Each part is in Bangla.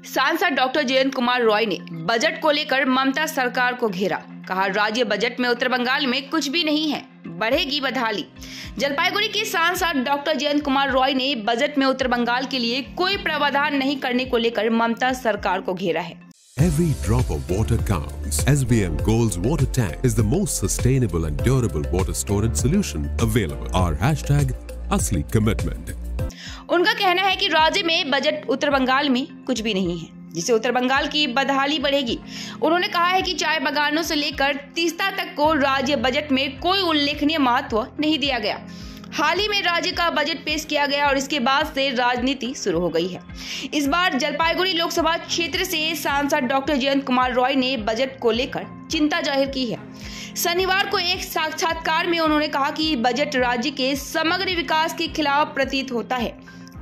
सांसद डॉक्टर जयंत कुमार रॉय ने बजट को लेकर ममता सरकार को घेरा। कहा, राज्य बजट में उत्तर बंगाल में कुछ भी नहीं है, बढ़ेगी बदहाली। जलपाईगुड़ी के सांसद डॉक्टर जयंत कुमार रॉय ने बजट में उत्तर बंगाल के लिए कोई प्रावधान नहीं करने को लेकर ममता सरकार को घेरा है। Every drop of water counts. SBM Gold's water tank is the most sustainable and durable water storage solution available. Our hashtag असली commitment. उनका कहना है कि राज्य में बजट उत्तर बंगाल में कुछ भी नहीं है, जिससे उत्तर बंगाल की बदहाली बढ़ेगी। उन्होंने कहा है कि चाय बागानों से लेकर तीस्ता तक को राज्य बजट में कोई उल्लेखनीय महत्व नहीं दिया गया। हाल ही में राज्य का बजट पेश किया गया और इसके बाद से राजनीति शुरू हो गई है। इस बार जलपाईगुड़ी लोकसभा क्षेत्र से सांसद डॉक्टर जयंत कुमार रॉय ने बजट को लेकर चिंता जाहिर की है। शनिवार को एक साक्षात्कार में उन्होंने कहा कि बजट राज्य के समग्र विकास के खिलाफ प्रतीत होता है।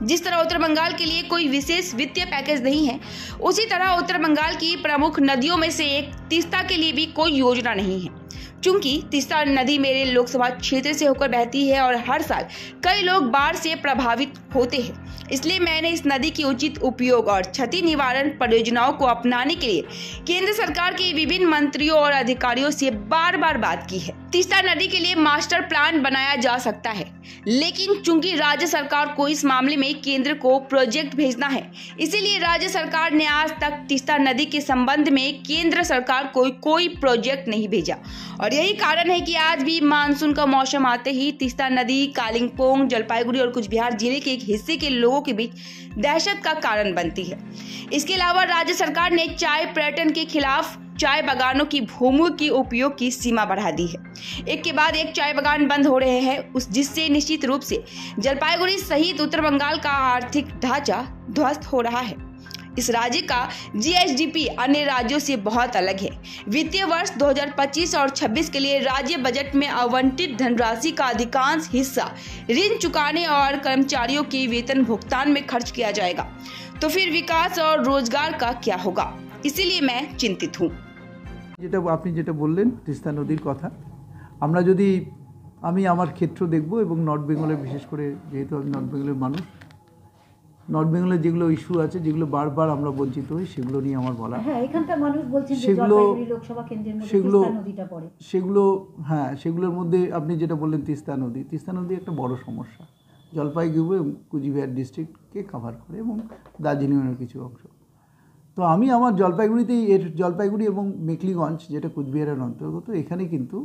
जिस तरह उत्तर बंगाल के लिए कोई विशेष वित्तीय पैकेज नहीं है, उसी तरह उत्तर बंगाल की प्रमुख नदियों में से एक तीस्ता के लिए भी कोई योजना नहीं है। चूंकि तीस्ता नदी मेरे लोकसभा क्षेत्र से होकर बहती है और हर साल कई लोग बाढ़ से प्रभावित होते हैं, इसलिए मैंने इस नदी की उचित उपयोग और क्षति निवारण परियोजनाओं को अपनाने के लिए केंद्र सरकार के विभिन्न मंत्रियों और अधिकारियों से बार बार बात की है। तीस्ता नदी के लिए मास्टर प्लान बनाया जा सकता है, लेकिन चूंकि राज्य सरकार को इस मामले में केंद्र को प्रोजेक्ट भेजना है, इसीलिए राज्य सरकार ने आज तक तीस्ता नदी के संबंध में केंद्र सरकार को कोई प्रोजेक्ट नहीं भेजा। और यही कारण है कि आज भी मानसून का मौसम आते ही तीस्ता नदी कालिंपोंग, जलपाईगुड़ी और कुछ बिहार जिले के एक हिस्से के लोगों के बीच दहशत का कारण बनती है। इसके अलावा राज्य सरकार ने चाय पर्यटन के खिलाफ चाय बागानों की भूमि की उपयोग की सीमा बढ़ा दी है। एक के बाद एक चाय बागान बंद हो रहे हैं, जिससे निश्चित रूप से जलपाईगुड़ी सहित उत्तर बंगाल का आर्थिक ढांचा ध्वस्त हो रहा है। इस राज्य का जीएसडीपी अन्य राज्यों से बहुत अलग है। वित्तीय वर्ष 2025 और 26 के लिए राज्य बजट में आवंटित धनराशि का अधिकांश हिस्सा ऋण चुकाने और कर्मचारियों के वेतन भुगतान में खर्च किया जाएगा, तो फिर विकास और रोजगार का क्या होगा? इसीलिए मैं चिंतित हूँ। যেটা আপনি যেটা বললেন তিস্তা নদীর কথা, আমরা যদি আমি আমার ক্ষেত্র দেখব এবং নর্থ বেঙ্গলের বিশেষ করে যেহেতু আমি নর্থ বেঙ্গলের মানুষ, নর্থ বেঙ্গলের যেগুলো ইস্যু আছে যেগুলো বারবার আমরা বঞ্চিত হই সেগুলো নিয়ে আমার বলা। হ্যাঁ, এখানকার মানুষ বলছেন যে জলপাইগুড়ি লোকসভা কেন্দ্রের মধ্যে তিস্তা নদীটা পড়ে। সেগুলোর মধ্যে আপনি যেটা বললেন তিস্তা নদী একটা বড় সমস্যা। জলপাইগুড়ি এবং কুচবিহার ডিস্ট্রিক্টকে কভার করে এবং দার্জিলিংয়ের কিছু অংশ। তো আমি আমার জলপাইগুড়ি এবং মেখলিগঞ্জ যেটা কুচবিহারের অন্তর্গত, এখানে কিন্তু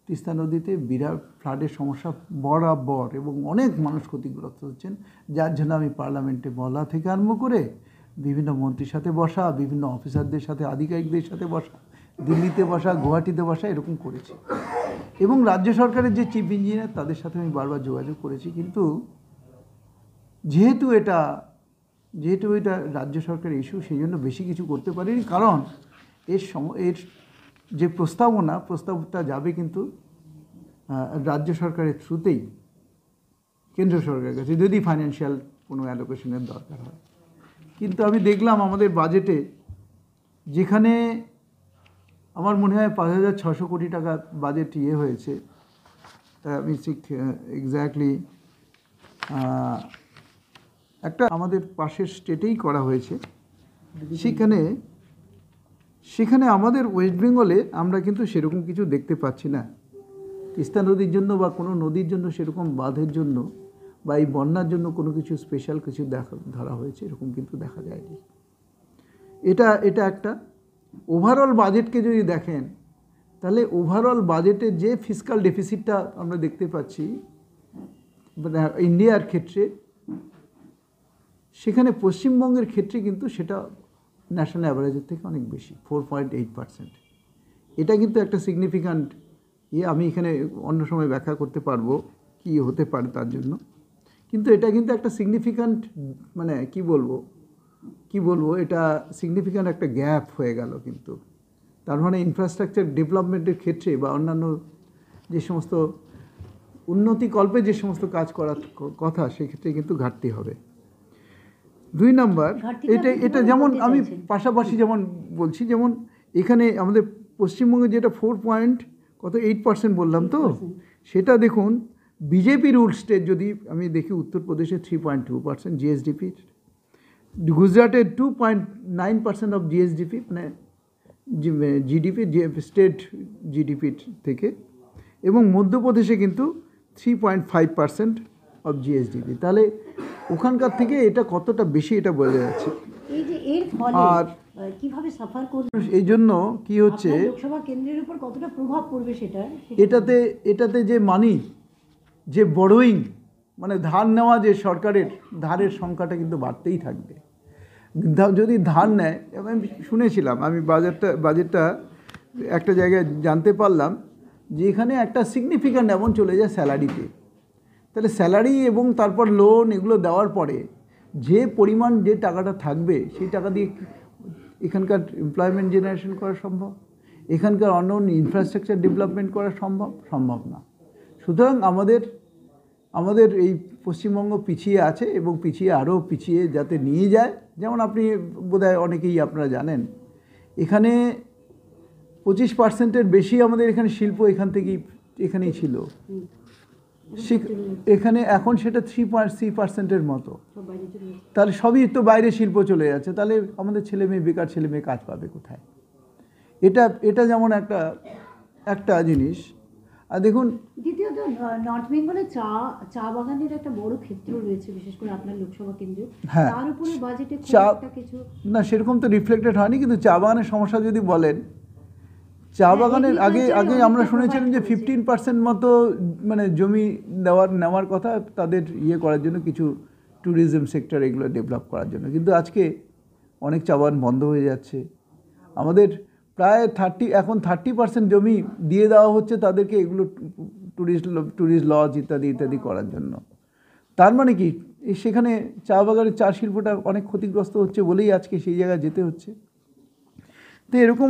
তিস্তা নদীতে বিরাট ফ্লাডের সমস্যা বরাবর এবং অনেক মানুষ ক্ষতিগ্রস্ত হচ্ছেন, যার জন্য আমি পার্লামেন্টে বলা থেকে আরম্ভ করে বিভিন্ন মন্ত্রীর সাথে বসা, বিভিন্ন অফিসারদের সাথে, আধিকারিকদের সাথে বসা, দিল্লিতে বসা, গুয়াহাটিতে বসা, এরকম করেছি এবং রাজ্য সরকারের যে চিফ ইঞ্জিনিয়ার তাদের সাথে আমি বারবার যোগাযোগ করেছি। কিন্তু যেহেতু এটা রাজ্য সরকারের ইস্যু, সেই জন্য বেশি কিছু করতে পারিনি। কারণ এর যে প্রস্তাবটা যাবে কিন্তু রাজ্য সরকারের থ্রুতেই কেন্দ্র সরকারের কাছে, যদি ফাইন্যান্সিয়াল কোনো অ্যালোকেশনের দরকার হয়। কিন্তু আমি দেখলাম আমাদের বাজেটে, যেখানে আমার মনে হয় 5,600 কোটি টাকা বাজেট হয়েছে, আমি ঠিক এক্স্যাক্টলি একটা আমাদের পাশের স্টেটেই করা হয়েছে, সেখানে আমাদের ওয়েস্ট বেঙ্গলে আমরা কিন্তু সেরকম কিছু দেখতে পাচ্ছি না। তিস্তা নদীর জন্য বা কোনো নদীর জন্য সেরকম বাঁধের জন্য বা এই বন্যার জন্য কোনো কিছু স্পেশাল কিছু ধরা হয়েছে, এরকম কিন্তু দেখা যায়নি। এটা একটা ওভারঅল বাজেটকে যদি দেখেন, তাহলে ওভারঅল বাজেটে যে ফিসকাল ডেফিসিটটা আমরা দেখতে পাচ্ছি মানে ইন্ডিয়ার ক্ষেত্রে, সেখানে পশ্চিমবঙ্গের ক্ষেত্রে কিন্তু সেটা ন্যাশনাল অ্যাভারেজের থেকে অনেক বেশি, 4.8%। এটা কিন্তু একটা সিগনিফিক্যান্ট আমি এখানে অন্য সময় ব্যাখ্যা করতে পারবো কি হতে পারে তার জন্য। কিন্তু এটা কিন্তু একটা সিগনিফিক্যান্ট মানে কি বলবো এটা সিগনিফিক্যান্ট একটা গ্যাপ হয়ে গেল। কিন্তু তার মানে ইনফ্রাস্ট্রাকচার ডেভেলপমেন্টের ক্ষেত্রে বা অন্যান্য যে সমস্ত উন্নতিকল্পে যে সমস্ত কাজ করার কথা, সেক্ষেত্রে কিন্তু ঘাটতি হবে। 2 নম্বর, এটা যেমন আমি পাশাপাশি যেমন বলছি, যেমন এখানে আমাদের পশ্চিমবঙ্গে যেটা 4.8% বললাম, তো সেটা দেখুন বিজেপি রুল স্টেট যদি আমি দেখি উত্তরপ্রদেশে 3.2% জিএসডিপির, গুজরাটে 2.9% অফ জিএসডিপি, মানে জিডিপি, স্টেট জিডিপি থেকে, এবং মধ্যপ্রদেশে কিন্তু 3.5% অফ জিএসডিপি। তাহলে ওখানকার থেকে এটা কতটা বেশি এটা বোঝা যাচ্ছে। এই যে এর ফলে আর কিভাবে সাফার করবে, এই জন্য কি হচ্ছে, লোকসভা কেন্দ্রের উপর কতটা প্রভাব পড়বে সেটা এটাতে যে মানি, যে বড়োয়িং, মানে ধার নেওয়া, যে সরকারের ধারের সংখ্যাটা কিন্তু বাড়তেই থাকবে। যদি ধার নেয়, আমি শুনেছিলাম, আমি বাজেটটা একটা জায়গায় জানতে পারলাম যে এখানে একটা সিগনিফিক্যান্ট অ্যামাউন্ট চলে যায় স্যালারিতে। তাহলে স্যালারি এবং তারপর লোন এগুলো দেওয়ার পরে যে পরিমাণ যে টাকাটা থাকবে, সেই টাকা দিয়ে এখানকার এমপ্লয়মেন্ট জেনারেশন করা সম্ভব, এখানকার অন্য ইনফ্রাস্ট্রাকচার ডেভেলপমেন্ট করা সম্ভব না। সুতরাং আমাদের এই পশ্চিমবঙ্গ পিছিয়ে আছে, এবং আরও পিছিয়ে যাতে নিয়ে যায়। যেমন আপনি বোধহয় অনেকেই আপনারা জানেন, এখানে 25%-এর বেশি আমাদের এখানে শিল্প এখানেই ছিল। এখানে এখন সেটা 3.3%-এর মতো। তাহলে সবই তো বাইরে শিল্প চলে যাচ্ছে, তাহলে আমাদের বেকার ছেলে মেয়ে কাজ পাবে কোথায়? এটা যেমন একটা জিনিস। আর দেখুন, দ্বিতীয়ত নর্থ বেঙ্গলে চা বাগানের একটা বড় ক্ষেত্র রয়েছে, বিশেষ করে আপনার লোকসভা কেন্দ্রে। হ্যাঁ, তার উপরে বাজেটে কিছু না সেরকম তো রিফ্লেক্টেড হয়নি, কিন্তু চা বাগানের সমস্যা যদি বলেন, চা বাগানের আগে আমরা শুনেছিলাম যে 15% মতো মানে জমি নেওয়ার কথা তাদের করার জন্য, কিছু ট্যুরিজম সেক্টর এগুলো ডেভেলপ করার জন্য। কিন্তু আজকে অনেক চা বাগান বন্ধ হয়ে যাচ্ছে। আমাদের প্রায় 30% জমি দিয়ে দেওয়া হচ্ছে তাদেরকে, এগুলো ট্যুরিস্ট লজ ইত্যাদি করার জন্য। তার মানে কি, সেখানে চা বাগানের চা শিল্পটা অনেক ক্ষতিগ্রস্ত হচ্ছে বলেই আজকে সেই জায়গায় যেতে হচ্ছে। তো এরকম